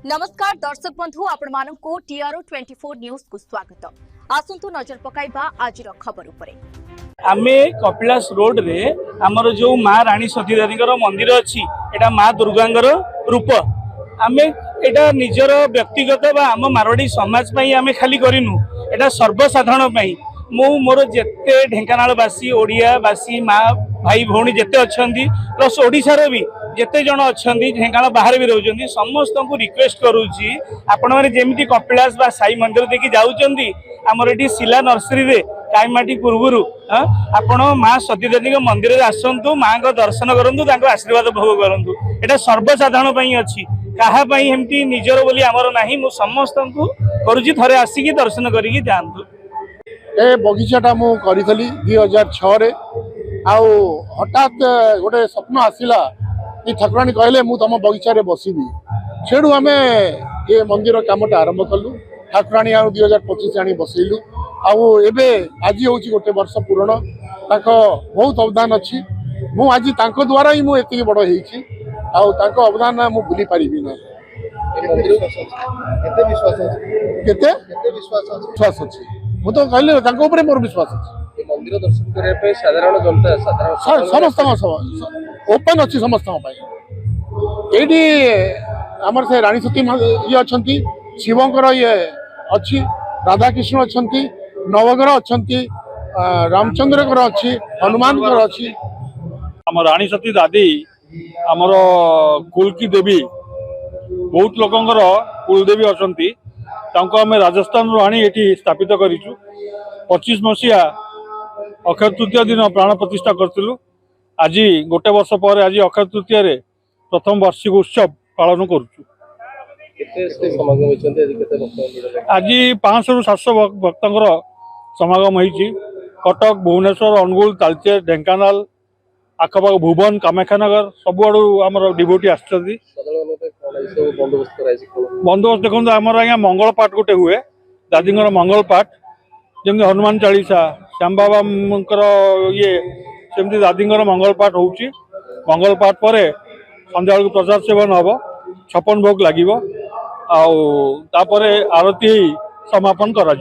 नमस्कार दर्शक बंधु आपण मानक टीआरओ 24 न्यूज को स्वागत। आसंतु नजर पकाइबा आज खबर उपरे। आमे कपिलास रोड रे हमर जो माँ रानी सतीदेवी मंदिर अच्छी एटा माँ दुर्गांगर रूप आमे एटा निजर व्यक्तिगत बा आम मारवाड़ी समाज पई आमे खाली करिनु एटा सर्वसाधारण पई मु मोर जेते ढेंकानालवासी ओडियावासी माँ भाई भौणी जेते अच्छी प्लस ओडिशार भी जेते जन अच्छा ढेंकाना बाहर भी रोचंदी समस्त को रिक्वेस्ट करूची आपण माने जेमिति कपिलास बा साई मंदिर देखि जाउचंदी हमर एठी शिला नर्सरी रे काईमाटी पूर्वरु आपण माँ सतीदेवी मंदिर आसतु माँ को दर्शन करूँ आशीर्वाद भोग करूँ एटा सर्वसाधारण पई अछि कहा पई हेमती निजर बोली हमर नाही मु समस्त को करूची थरे आसिकी दर्शन करिकी जांतु। ए बगीचाटा मु करिथली 2006 रे आउ हठात गोटे स्वप्न आसिला कि ठाकुराणी कहले मु तुम बगीचा रे बसिबी सेडू आमे ये मंदिर कामटा आरंभ कलु ठाकुराणी आ 2025 आनी बसैलु आउ एबे आज होची गोटे वर्ष पूर्ण ताको बहुत अवदान अछि मु आज ताको द्वारा ही मु एति बड़ हेची आउ ताको अवदान मु भूली पारिबी ना। केते विश्वास अछि मु तो कहले ताको ऊपर मोर विश्वास अछि मंदिर दर्शन करे पे साधारण जनता समस्त ओपन अच्छी समस्त ये आमर से रानी सती ये अच्छा शिवंकर ये अच्छी राधाकृष्ण अच्छा नवग्रह अच्छा रामचंद्र अच्छी हनुमान अच्छी आम रानी सती दादी आमर कुल की देवी बहुत लोकंकर कुल देवी अच्छा आम राजस्थान आनी ये स्थापित करूँ 25 मसीहा अक्षय तृतीय दिन प्राण प्रतिष्ठा करूँ आज गोटे वर्ष पर आज अक्षय तृतीय प्रथम वार्षिक उत्सव पालन करुचु। आज 500 ରୁ 700 भक्तर समागम होती कटक भुवनेश्वर अनुगुल तालचेर ढेंकानाल आखपाख भुवन कामाख्यानगर सबुआड़ू आम डिवोटी आसुच्च बंदोबस्त देखो आमर आज्ञा मंगल पाठ गोटे हुए दादी मंगल पाठ जमी हनुमान चालीसा श्याम बाबा ये सेमती दादी मंगल पाठ होची मंगल पाठ पर संध्या बेलू प्रसाद सेवन हम 56 भोग लगे आरती समापन करा।